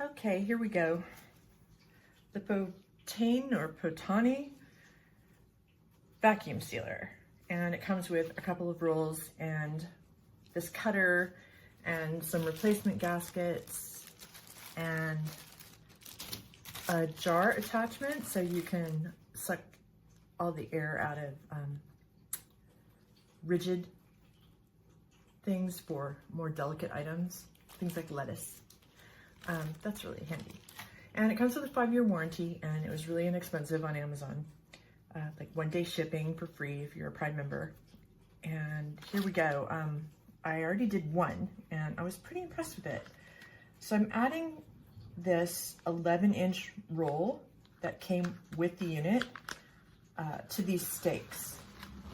Okay, here we go. The POTANE vacuum sealer. And it comes with a couple of rolls and this cutter and some replacement gaskets and a jar attachment so you can suck all the air out of rigid things for more delicate items, things like lettuce. That's really handy. And it comes with a 5-year warranty, and it was really inexpensive on Amazon. Like 1-day shipping for free if you're a Prime member. And here we go. I already did one, and I was pretty impressed with it. So I'm adding this 11-inch roll that came with the unit to these steaks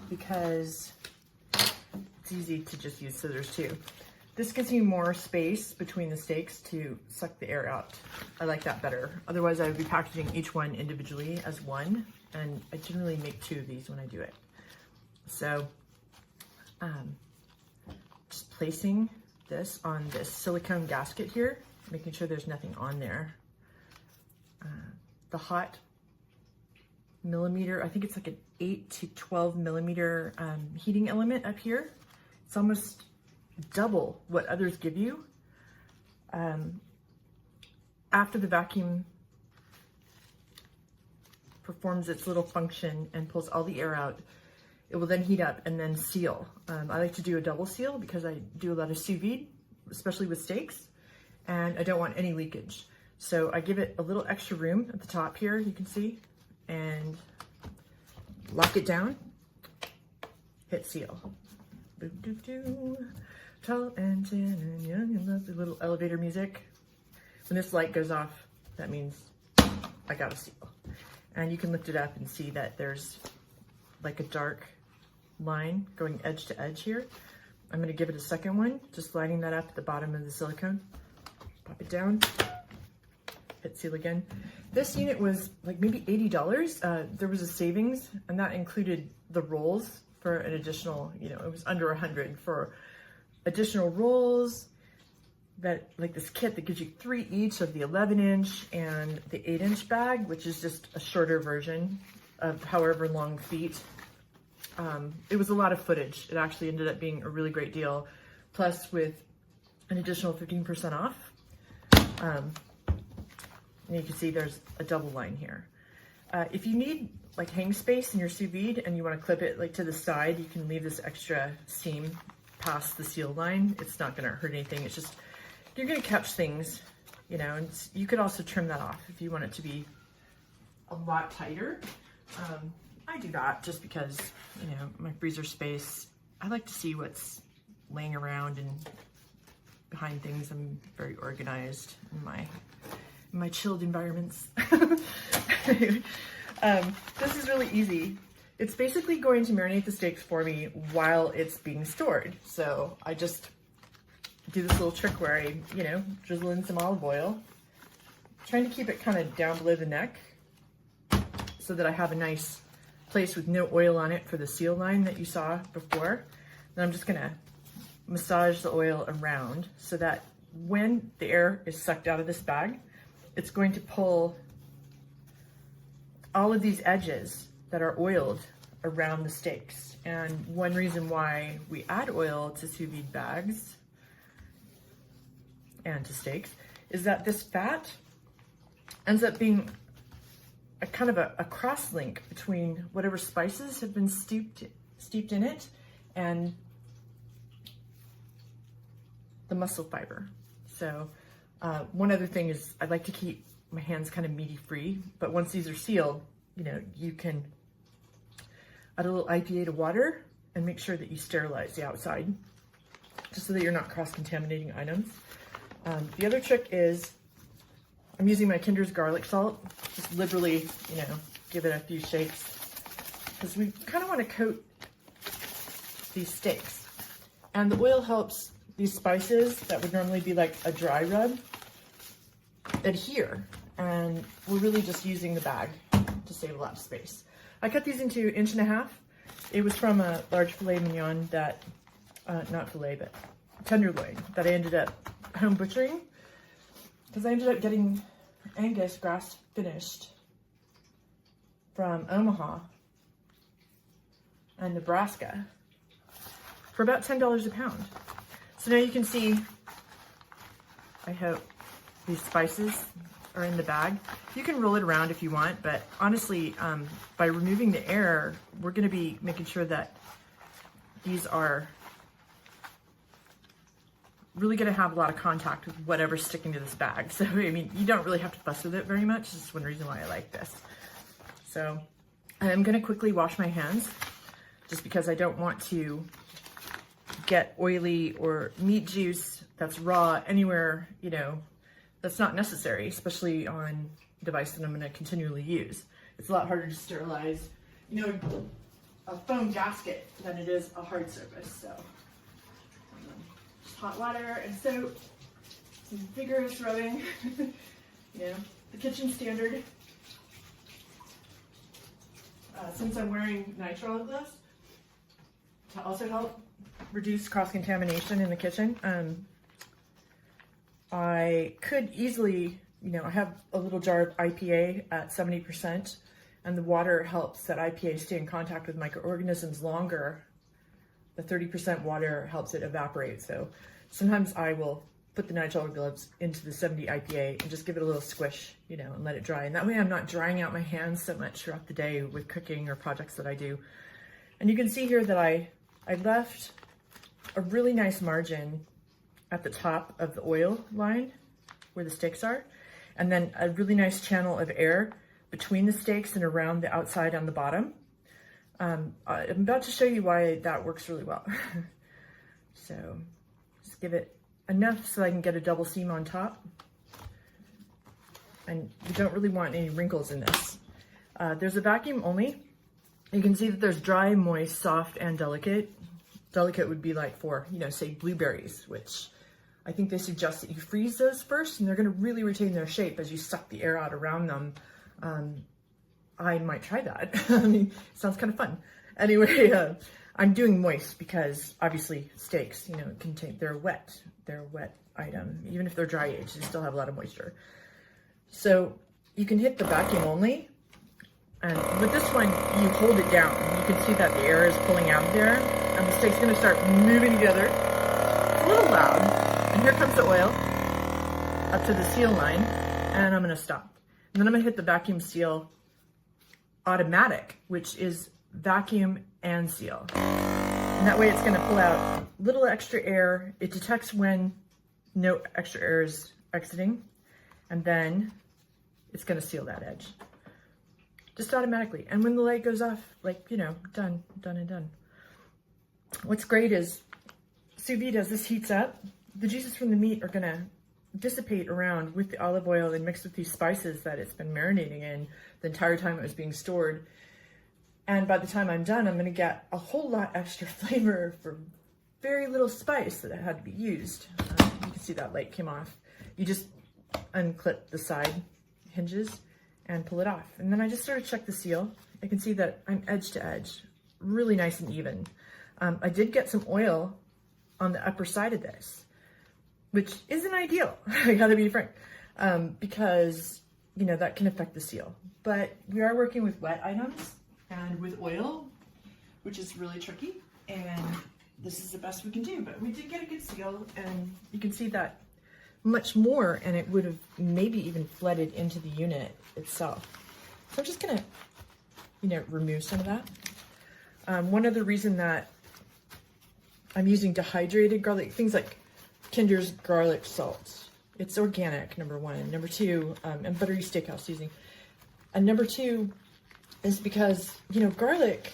because it's easy to just use scissors too. This gives you more space between the steaks to suck the air out. I like that better. Otherwise I would be packaging each one individually as one, and I generally make 2 of these when I do it. So just placing this on this silicone gasket here, making sure there's nothing on there. The hot millimeter, I think it's like an 8 to 12 millimeter heating element up here. It's almost double what others give you. After the vacuum performs its little function and pulls all the air out, it will then heat up and then seal. I like to do a double seal because I do a lot of sous vide, especially with steaks, and I don't want any leakage. So I give it a little extra room at the top here, you can see, and lock it down, hit seal. Boop, doop, doo. Tall and tan and young and lovely, little elevator music. When this light goes off, that means I got a seal. And you can lift it up and see that there's like a dark line going edge to edge here. I'm gonna give it a second one, just lining that up at the bottom of the silicone. Pop it down, hit seal again. This unit was like maybe $80. There was a savings, and that included the rolls for an additional, it was under 100 for additional rolls, that like this kit that gives you 3 each of the 11-inch and the 8-inch bag, which is just a shorter version of however long feet. It was a lot of footage. It actually ended up being a really great deal, plus with an additional 15% off. And you can see there's a double line here. If you need like hang space in your sous vide and you want to clip it like to the side, you can leave this extra seam past the seal line. It's not going to hurt anything. It's just, you're going to catch things, and you could also trim that off if you want it to be a lot tighter. I do that just because, my freezer space, I like to see what's laying around and behind things. I'm very organized in my chilled environments. This is really easy. It's basically going to marinate the steaks for me while it's being stored. So I just do this little trick where I, drizzle in some olive oil, trying to keep it kind of down below the neck so that I have a nice place with no oil on it for the seal line that you saw before. Then I'm just gonna massage the oil around so that when the air is sucked out of this bag, it's going to pull all of these edges that are oiled around the steaks. And one reason why we add oil to sous vide bags and to steaks is that this fat ends up being a kind of a cross link between whatever spices have been steeped in it and the muscle fiber. So one other thing is I like to keep my hands kind of meaty free, but once these are sealed, you can add a little IPA to water and make sure that you sterilize the outside just so that you're not cross-contaminating items. The other trick is I'm using my Kinder's garlic salt, just liberally, give it a few shakes because we kind of want to coat these steaks. And the oil helps these spices that would normally be like a dry rub adhere. And we're really just using the bag to save a lot of space. I cut these into 1.5 inches. It was from a large filet mignon that, not filet, but tenderloin that I ended up home butchering. because I ended up getting Angus grass finished from Omaha and Nebraska for about $10 a pound. So now you can see, I hope, these spices are in the bag. You can roll it around if you want, but honestly, by removing the air, we're gonna be making sure that these are really gonna have a lot of contact with whatever's sticking to this bag. So, I mean, you don't really have to fuss with it very much. This is one reason why I like this. So I'm gonna quickly wash my hands just because I don't want to get oily or meat juice that's raw anywhere, you know, that's not necessary, especially on a device that I'm gonna continually use. It's a lot harder to sterilize, you know, a foam gasket than it is a hard surface. So just hot water and soap, some vigorous rubbing, you know, the kitchen standard. Since I'm wearing nitrile gloves to also help reduce cross-contamination in the kitchen, I could easily, you know, I have a little jar of IPA at 70%, and the water helps that IPA stay in contact with microorganisms longer. The 30% water helps it evaporate. So sometimes I will put the nitrile gloves into the 70 IPA and just give it a little squish, you know, and let it dry. And that way I'm not drying out my hands so much throughout the day with cooking or projects that I do. And you can see here that I left a really nice margin at the top of the oil line where the steaks are, and then a really nice channel of air between the steaks and around the outside on the bottom. I'm about to show you why that works really well. So just give it enough so I can get a double seam on top. And you don't really want any wrinkles in this. There's a vacuum only. You can see that there's dry, moist, soft, and delicate. Delicate would be like for, you know, say blueberries, which I think they suggest that you freeze those first, and they're gonna really retain their shape as you suck the air out around them. I might try that. I mean, it sounds kind of fun. Anyway, I'm doing moist because obviously steaks, you know, they're a wet item. Even if they're dry aged, they still have a lot of moisture. So you can hit the vacuum only. And with this one, you hold it down. You can see that the air is pulling out of there, and the steak's gonna start moving together. It's a little loud. And here comes the oil up to the seal line, and I'm gonna stop. And then I'm gonna hit the vacuum seal automatic, which is vacuum and seal. And that way it's gonna pull out little extra air. It detects when no extra air is exiting, and then it's gonna seal that edge. Just automatically. And when the light goes off, like, you know, done and done. What's great is sous vide, as this heats up, the juices from the meat are gonna dissipate around with the olive oil and mixed with these spices that it's been marinating in the entire time it was being stored. And by the time I'm done, I'm gonna get a whole lot extra flavor for very little spice that had to be used. You can see that light came off. You just unclip the side hinges and pull it off. And then I just sort of check the seal. I can see that I'm edge to edge, really nice and even. I did get some oil on the upper side of this, which isn't ideal, I gotta be frank, because, you know, that can affect the seal. But we are working with wet items and with oil, which is really tricky, and this is the best we can do. But we did get a good seal, and you can see that much more, and it would have maybe even flooded into the unit itself. So I'm just gonna, you know, remove some of that. One other reason that I'm using dehydrated garlic, things like Kinder's garlic salt. It's organic, number one. Number two, and Buttery Steakhouse seasoning. And number two is because, you know, garlic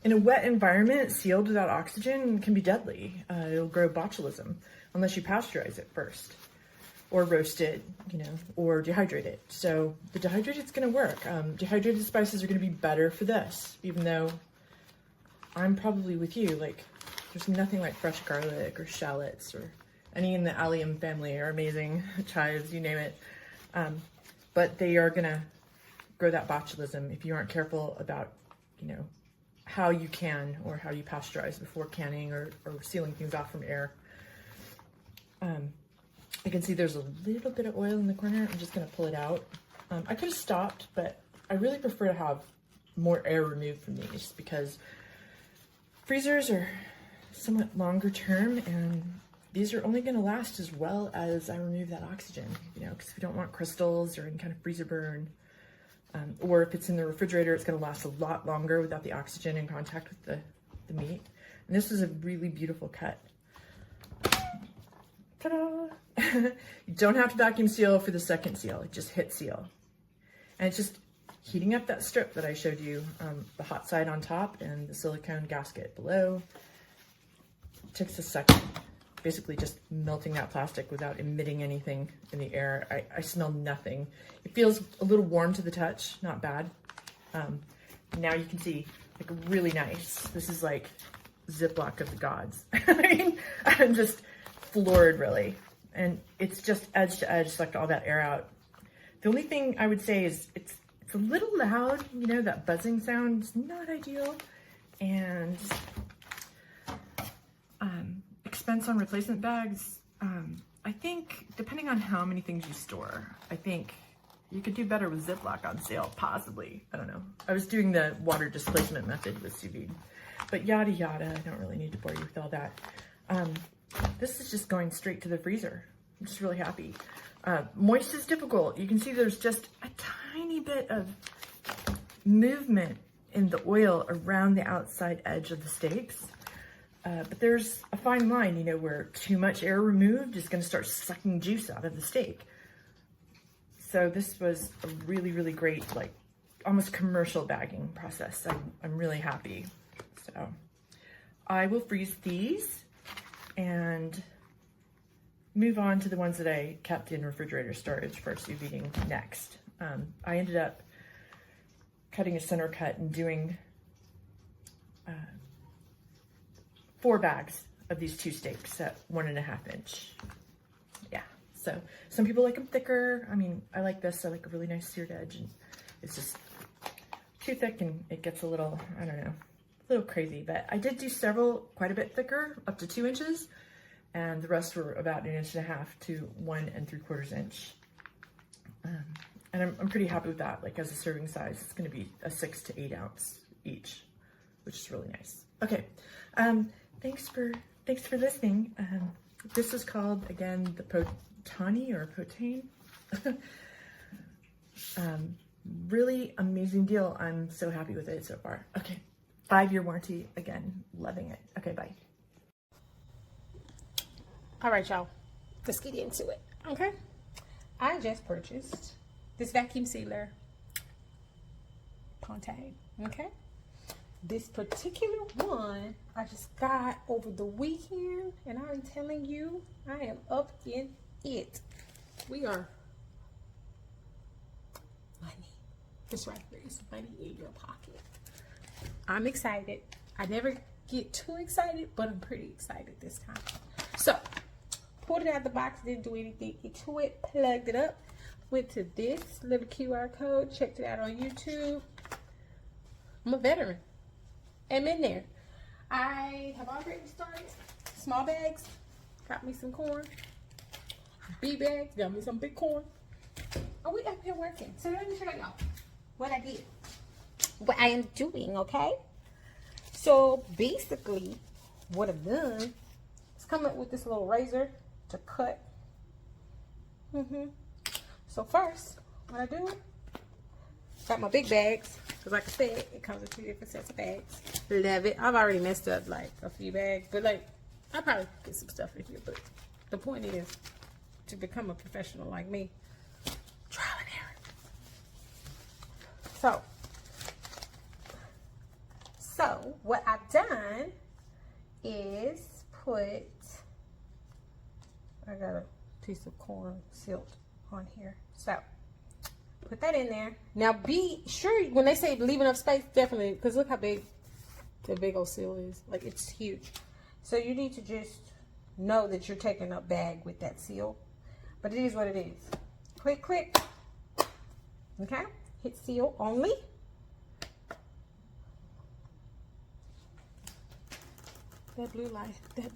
in a wet environment sealed without oxygen can be deadly. It'll grow botulism unless you pasteurize it first, or roast it, you know, or dehydrate it. So the dehydrated's gonna work. Dehydrated spices are gonna be better for this, even though I'm probably with you, like, there's nothing like fresh garlic or shallots or any in the allium family are amazing, chives, you name it. But they are gonna grow that botulism if you aren't careful about, you know, how you can or how you pasteurize before canning or sealing things off from air. You can see there's a little bit of oil in the corner. I'm just gonna pull it out. I could have stopped, but I really prefer to have more air removed from these because freezers are somewhat longer term, and these are only going to last as well as I remove that oxygen, you know, because we don't want crystals or any kind of freezer burn. Or if it's in the refrigerator, it's going to last a lot longer without the oxygen in contact with the meat. And this is a really beautiful cut. Ta-da! You don't have to vacuum seal for the second seal, just hit seal. And it's just heating up that strip that I showed you, the hot side on top and the silicone gasket below. It takes a second, basically just melting that plastic without emitting anything in the air. I smell nothing. It feels a little warm to the touch, not bad. Now you can see, like, really nice. This is like Ziploc of the gods. I mean, I'm just floored, really. And it's just edge to edge, sucked all that air out. The only thing I would say is it's a little loud, you know, that buzzing sound is not ideal. And expense on replacement bags, I think depending on how many things you store, I think you could do better with Ziploc on sale, possibly. I don't know. I was doing the water displacement method with sous vide, but yada yada. I don't really need to bore you with all that. This is just going straight to the freezer. I'm just really happy. Moist is difficult. You can see there's just a tiny bit of movement in the oil around the outside edge of the steaks. But there's a fine line, you know, where too much air removed is going to start sucking juice out of the steak. So this was a really, really great, like, almost commercial bagging process. I'm really happy. So I will freeze these and move on to the ones that I kept in refrigerator storage for sous videing next. I ended up cutting a center cut and doing 4 bags of these 2 steaks at 1.5 inch. Yeah, so some people like them thicker. I mean, I like this. I like a really nice seared edge, and it's just too thick and it gets a little, I don't know, a little crazy. But I did do several quite a bit thicker, up to 2 inches, and the rest were about 1.5 inches to 1 3/4 inch. And I'm pretty happy with that. Like, as a serving size, it's going to be a 6 to 8 ounce each, which is really nice. Okay. Thanks for listening. This is called, again, the POTANE or POTANE. Really amazing deal. I'm so happy with it so far. Okay, 5-year warranty. Again, loving it. Okay, bye. All right, y'all. Let's get into it. Okay. I just purchased this vacuum sealer, POTANE. Okay. This particular one I just got over the weekend, and I'm telling you, I am up in it. We are money. That's right, there is money in your pocket. I'm excited. I never get too excited, but I'm pretty excited this time. So, pulled it out of the box, didn't do anything into it, plugged it up, went to this little QR code, checked it out on YouTube. I'm a veteran. I'm in there. I have already started small bags. Got me some corn. Big bags. Got me some big corn. Oh, we up here working. So let me show y'all what I did. What I am doing, okay? So basically, what I've done is come up with this little razor to cut. So first, what I do, got my big bags. Because like I said, it comes with 2 different sets of bags. Love it. I've already messed up like a few bags. But like, I probably get some stuff in here. But the point is, to become a professional like me, trial and error. So what I've done is I got a piece of corn silk on here. So put that in there. Now be sure when they say leave enough space, definitely, because look how big the big old seal is. Like, it's huge. So you need to just know that you're taking a bag with that seal. But it is what it is. Quick. Okay? Hit seal only. That blue light, y'all.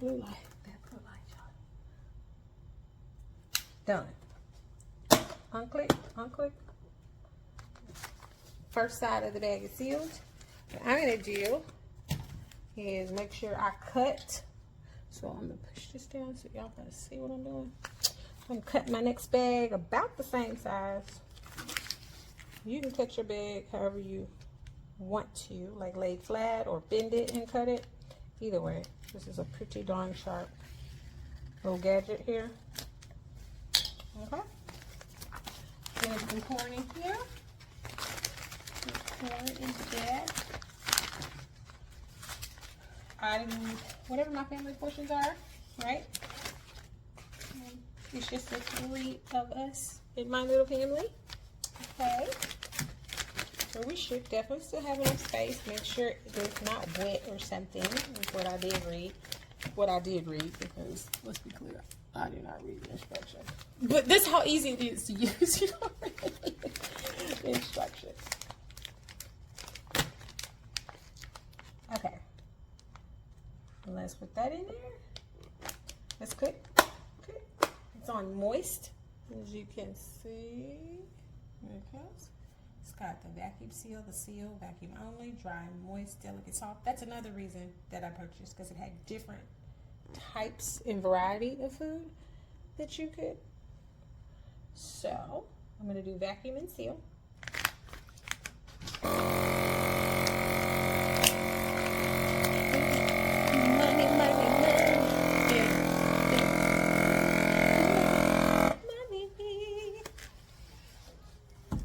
Done. Unclick, unclick. First side of the bag is sealed. What I'm gonna do is make sure I cut. So I'm gonna push this down so y'all can see what I'm doing. I'm cutting my next bag about the same size. You can cut your bag however you want to, like lay flat or bend it and cut it. Either way, this is a pretty darn sharp little gadget here. Okay. Then some corn in here. Corn into that. Adding whatever my family portions are, right? It's just the 3 of us in my little family. Okay. So we should definitely still have enough space. Make sure it's not wet or something. Is what I did read. What I did read, because let's be clear, I did not read the instructions. But this is how easy it is to use. You don't really read the instructions. Okay. Let's put that in there. Let's click. Okay. It's on moist, as you can see. There it goes. It's got the vacuum seal, the seal, vacuum only, dry, moist, delicate, soft. That's another reason that I purchased, because it had different types and variety of food that you could. So I'm going to do vacuum and seal.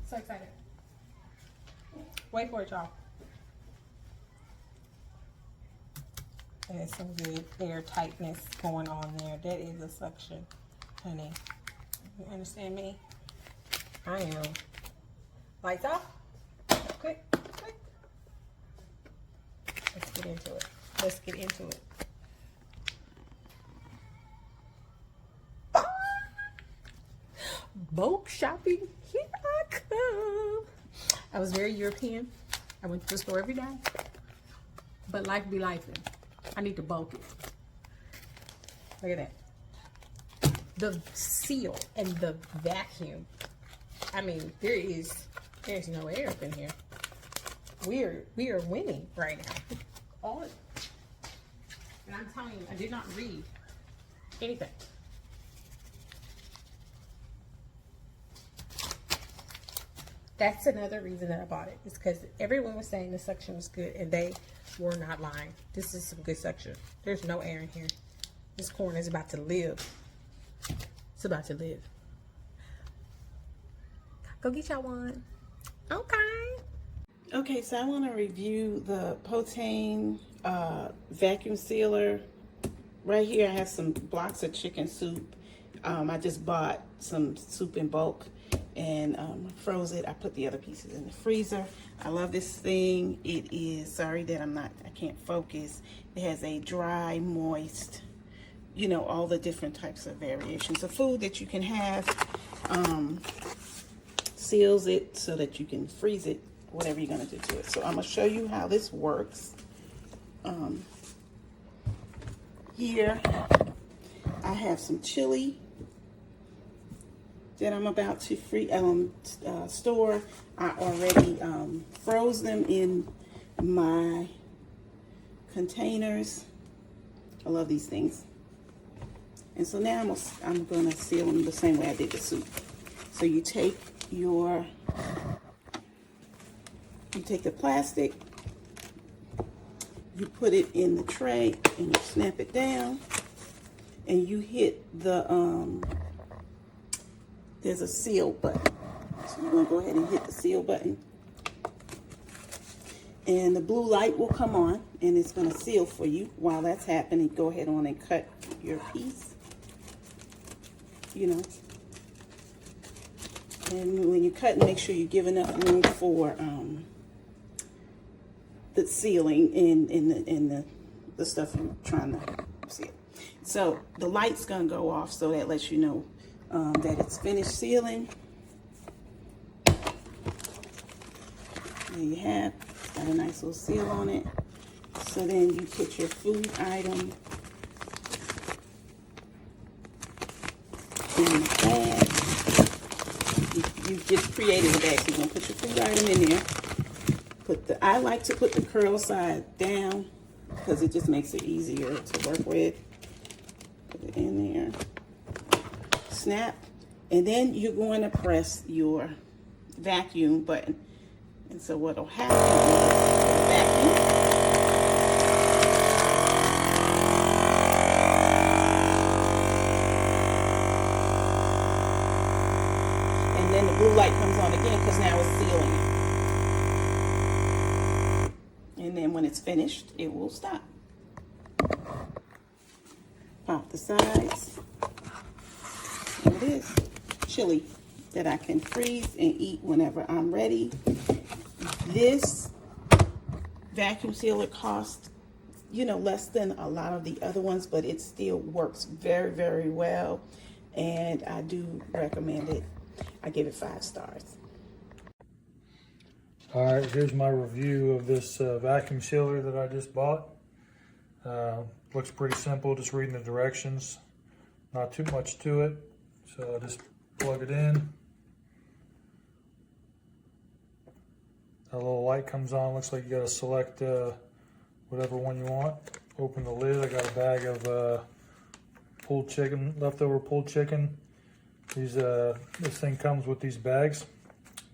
So excited. Wait for it, y'all. There's some good air tightness going on there. That is a suction, honey. You understand me? I am. Lights off. Quick, quick. Let's get into it. Let's get into it. Ah! Bulk shopping. Here I come. I was very European. I went to the store every day. But life be life. I need to bulk it. Look at that. The seal and the vacuum. I mean, there's no air up in here. We are winning right now. All and I'm telling you, I did not read anything. That's another reason that I bought it. It's because everyone was saying the suction was good, and they were not lying. This is some good suction. There's no air in here. This corn is about to live. It's about to live. Go get y'all one. Okay. Okay, so I want to review the POTANE vacuum sealer. Right here I have some blocks of chicken soup. I just bought some soup in bulk and froze it. I put the other pieces in the freezer. I love this thing. It is, sorry that I can't focus. It has a dry, moist, you know, all the different types of variations of food that you can have. Seals it so that you can freeze it, whatever you're gonna do to it. So I'm gonna show you how this works. Here I have some chili that I'm about to store. I already froze them in my containers. I love these things. And so now I'm gonna seal them the same way I did the soup. So you take the plastic, you put it in the tray and you snap it down, and you hit the there's a seal button. So you're gonna go ahead and hit the seal button, and the blue light will come on and it's gonna seal for you. While that's happening, go ahead on and cut your piece, you know. And when you cut, make sure you give enough room for the sealing in the stuff you're trying to seal. So the light's gonna go off, so that lets you know that it's finished sealing. There you have, got a nice little seal on it. So then you put your food item in the bag. You just created a bag, so you're gonna put your food item in there. I like to put the curl side down because it just makes it easier to work with. Put it in there. Snap. And then you're going to press your vacuum button. And so what'll happen is the vacuum. And then the blue light comes on again because now it's sealing it. And then when it's finished, it will stop. Pop the sides. There it is. Chili that I can freeze and eat whenever I'm ready. This vacuum sealer costs, you know, less than a lot of the other ones, but it still works very, very well. And I do recommend it. I give it 5 stars. All right, here's my review of this vacuum sealer that I just bought. Looks pretty simple, just reading the directions. Not too much to it. So I just plug it in. A little light comes on. Looks like you gotta select whatever one you want. Open the lid. I got a bag of pulled chicken, leftover pulled chicken. This thing comes with these bags.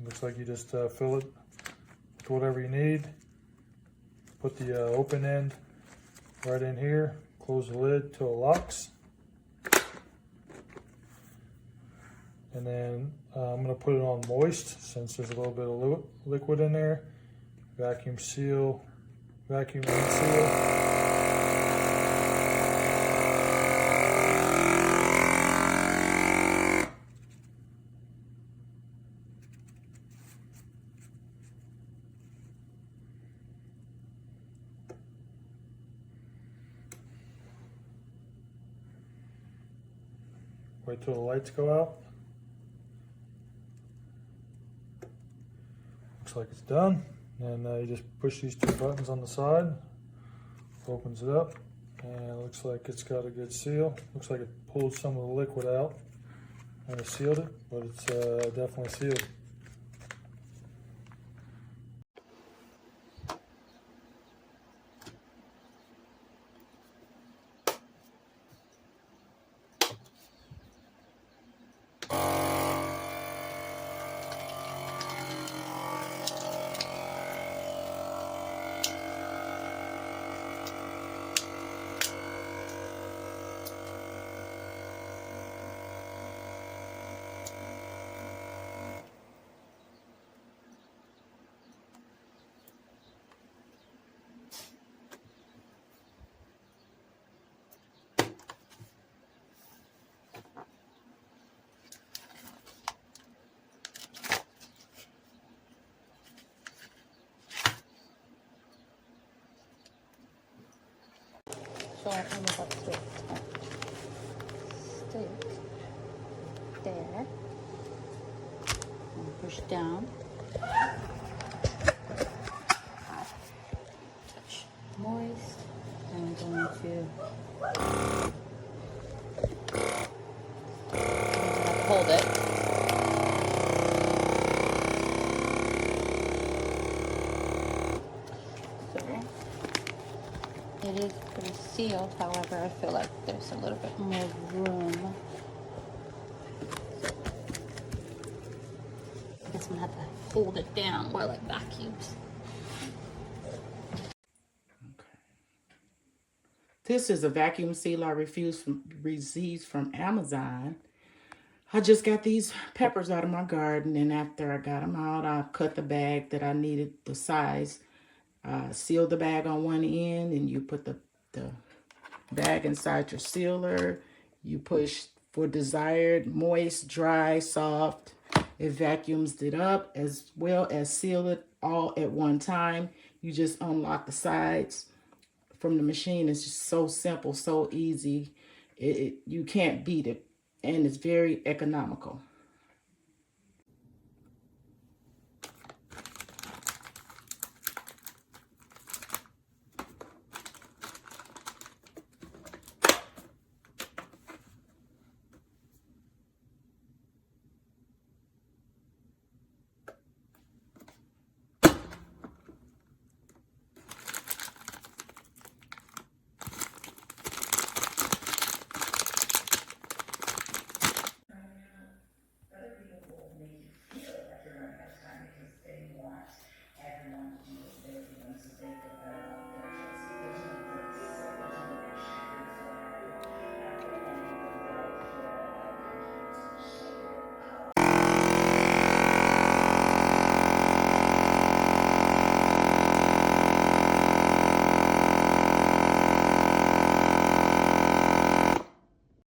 Looks like you just fill it with whatever you need. Put the open end right in here. Close the lid till it locks. And then I'm going to put it on moist since there's a little bit of liquid in there. Vacuum seal, vacuum and seal. Wait till the lights go out. Looks like it's done. And you just push these 2 buttons on the side. Opens it up. And it looks like it's got a good seal. Looks like it pulled some of the liquid out and it sealed it, but it's definitely sealed. So I come up to stick there and push down. Touch moist. I'm going to hold it. It is pretty sealed, however, I feel like there's a little bit more room. I guess I'm gonna have to hold it down while it vacuums. This is a vacuum sealer I received from Amazon. I just got these peppers out of my garden, and after I got them out, I cut the bag that I needed, the size. Seal the bag on one end, and you put the bag inside your sealer. You push for desired moist, dry, soft. It vacuums it up as well as seal it all at one time. You just unlock the sides from the machine. It's just so simple, so easy. You can't beat it, and it's very economical.